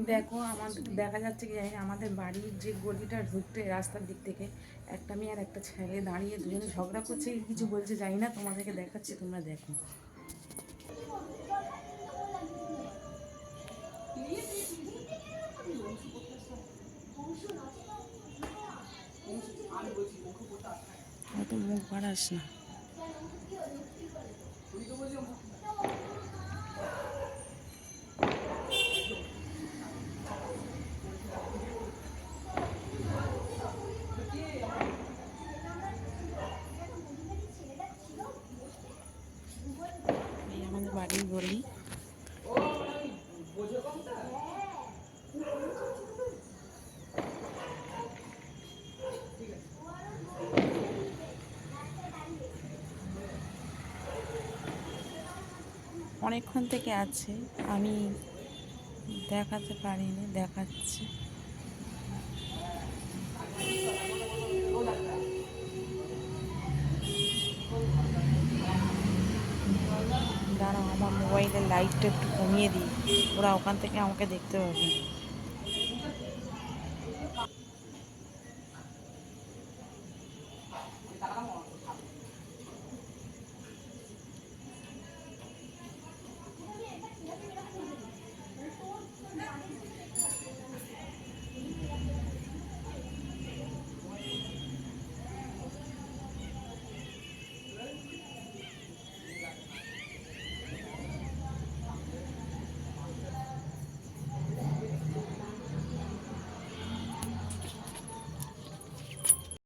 দেখো আমাদের দেখা যাচ্ছে কি জানি না, আমাদের বাড়ির যে গলিটা ঢুকতে রাস্তার দিক থেকে একটা মেয়ে আর একটা ছেলে দাঁড়িয়ে দুজনে ঝগড়া করছে, কি কিছু বলছে জানি না, তোমাদেরকে দেখাচ্ছি, তোমরা দেখো। অত মুখ বাড়াস না। এই আমাদের বাড়ির গলি। অনেকক্ষণ থেকে আছে, আমি দেখাতে পারিনি, দেখাচ্ছি। দাঁড়াও, আমার মোবাইলের লাইটটা একটু কমিয়ে দিই, ওরা ওখান থেকে আমাকে দেখতে পাবে।